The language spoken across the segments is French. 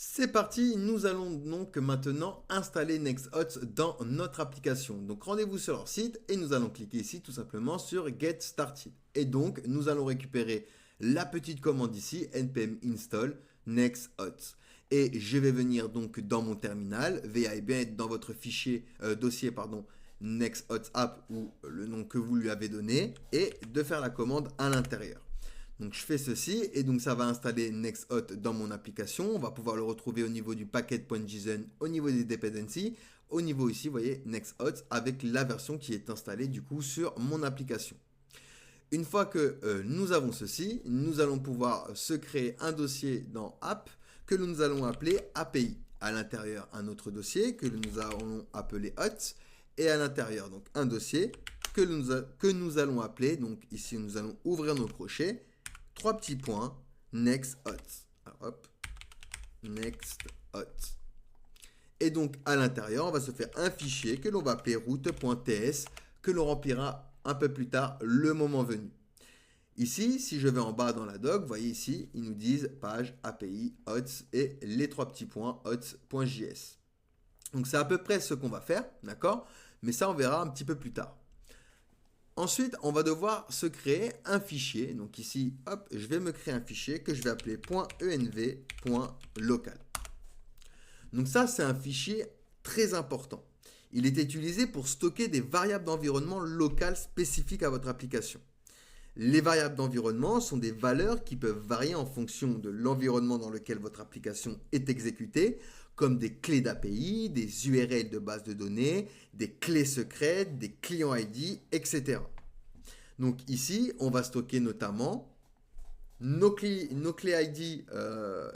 C'est parti, nous allons donc maintenant installer Nexthots dans notre application. Donc rendez-vous sur leur site et nous allons cliquer ici tout simplement sur Get Started. Et donc nous allons récupérer la petite commande ici, npm install Nexthots. Et je vais venir donc dans mon terminal, veillez bien être dans votre fichier dossier Nexthots app ou le nom que vous lui avez donné et de faire la commande à l'intérieur. Donc je fais ceci et donc ça va installer Nexthot dans mon application. On va pouvoir le retrouver au niveau du packet.json, au niveau des dependencies, au niveau ici, vous voyez, Nexthot avec la version qui est installée du coup sur mon application. Une fois que nous avons ceci, nous allons pouvoir se créer un dossier dans App que nous allons appeler API. À l'intérieur, un autre dossier que nous allons appeler Hot et à l'intérieur, donc un dossier que nous allons appeler, donc ici nous allons ouvrir nos crochets, trois petits points, Nexthot. Alors hop, Nexthot. Et donc à l'intérieur, on va se faire un fichier que l'on va appeler route.ts que l'on remplira un peu plus tard le moment venu. Ici, si je vais en bas dans la doc, vous voyez ici, ils nous disent page API hots et les trois petits points hots.js. Donc c'est à peu près ce qu'on va faire, d'accord? Mais ça, on verra un petit peu plus tard. Ensuite, on va devoir se créer un fichier. Donc ici, hop, je vais me créer un fichier que je vais appeler .env.local. Donc ça, c'est un fichier très important. Il est utilisé pour stocker des variables d'environnement locales spécifiques à votre application. Les variables d'environnement sont des valeurs qui peuvent varier en fonction de l'environnement dans lequel votre application est exécutée, comme des clés d'API, des URL de base de données, des clés secrètes, des clients ID, etc. Donc ici, on va stocker notamment nos clés ID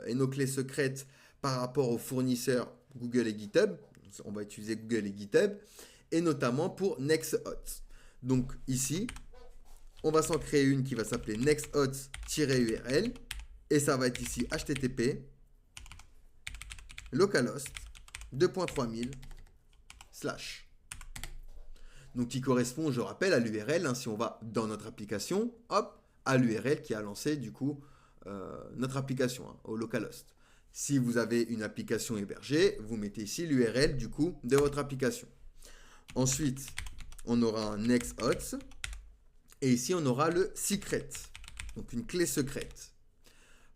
et nos clés secrètes par rapport aux fournisseurs Google et GitHub. On va utiliser Google et GitHub, et notamment pour Nexthot. Donc ici, on va s'en créer une qui va s'appeler nexthot-url et ça va être ici http localhost 2.3000 /. Donc qui correspond, je rappelle, à l'URL, hein, si on va dans notre application, hop, à l'URL qui a lancé du coup notre application, hein, au localhost. Si vous avez une application hébergée, vous mettez ici l'URL du coup de votre application. Ensuite, on aura un nexthot. Et ici, on aura le secret, donc une clé secrète.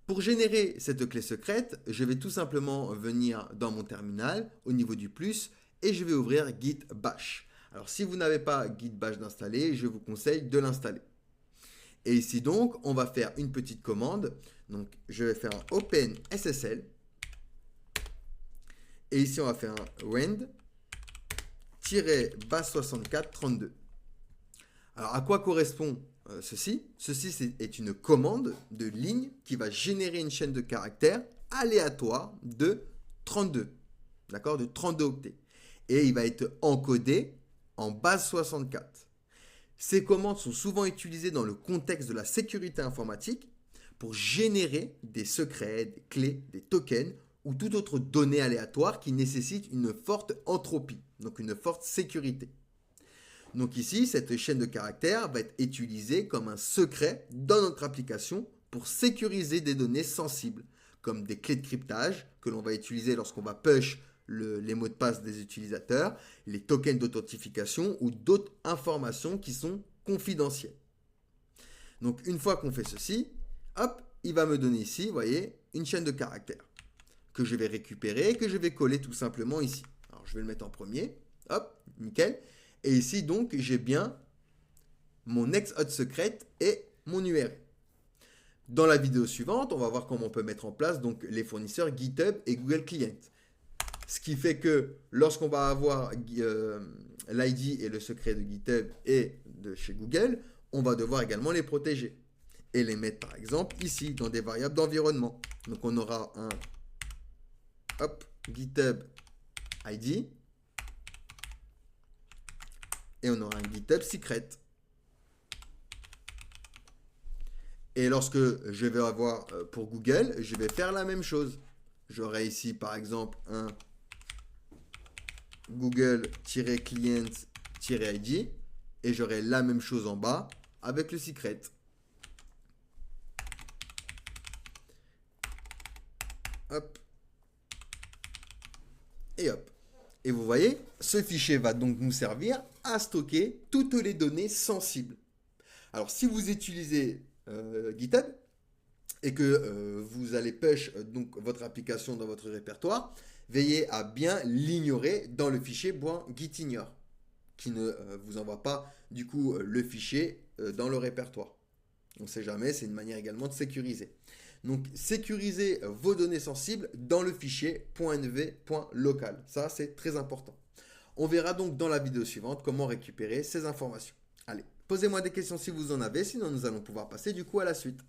Pour générer cette clé secrète, je vais tout simplement venir dans mon terminal, au niveau du plus, et je vais ouvrir Git Bash. Alors, si vous n'avez pas Git Bash d'installer, je vous conseille de l'installer. Et ici, donc, on va faire une petite commande. Donc, je vais faire un open SSL. Et ici, on va faire un rend-bash6432. Alors, à quoi correspond ceci? Ceci est une commande de ligne qui va générer une chaîne de caractères aléatoire de 32. D'accord? De 32 octets. Et il va être encodé en base 64. Ces commandes sont souvent utilisées dans le contexte de la sécurité informatique pour générer des secrets, des clés, des tokens ou toute autre donnée aléatoire qui nécessite une forte entropie, donc une forte sécurité. Donc ici, cette chaîne de caractères va être utilisée comme un secret dans notre application pour sécuriser des données sensibles, comme des clés de cryptage que l'on va utiliser lorsqu'on va push les mots de passe des utilisateurs, les tokens d'authentification ou d'autres informations qui sont confidentielles. Donc une fois qu'on fait ceci, hop, il va me donner ici, vous voyez, une chaîne de caractères que je vais récupérer et que je vais coller tout simplement ici. Alors je vais le mettre en premier, hop, nickel. Et ici, donc, j'ai bien mon Nexthot secret et mon URL. Dans la vidéo suivante, on va voir comment on peut mettre en place donc, les fournisseurs GitHub et Google Client. Ce qui fait que lorsqu'on va avoir l'ID et le secret de GitHub et de chez Google, on va devoir également les protéger. Et les mettre par exemple ici, dans des variables d'environnement. Donc on aura un GitHub ID. Et on aura un GitHub secret. Et lorsque je vais avoir pour Google, je vais faire la même chose. J'aurai ici par exemple un Google-client-id et j'aurai la même chose en bas avec le secret. Hop. et hop. Et vous voyez, ce fichier va donc nous servir à stocker toutes les données sensibles. Alors si vous utilisez GitHub et que vous allez push donc votre application dans votre répertoire, veillez à bien l'ignorer dans le fichier .gitignore qui ne vous envoie pas du coup le fichier dans le répertoire. On ne sait jamais, c'est une manière également de sécuriser. Donc sécurisez vos données sensibles dans le fichier .nv.local. Ça, c'est très important. On verra donc dans la vidéo suivante comment récupérer ces informations. Allez, posez-moi des questions si vous en avez, sinon nous allons pouvoir passer du coup à la suite.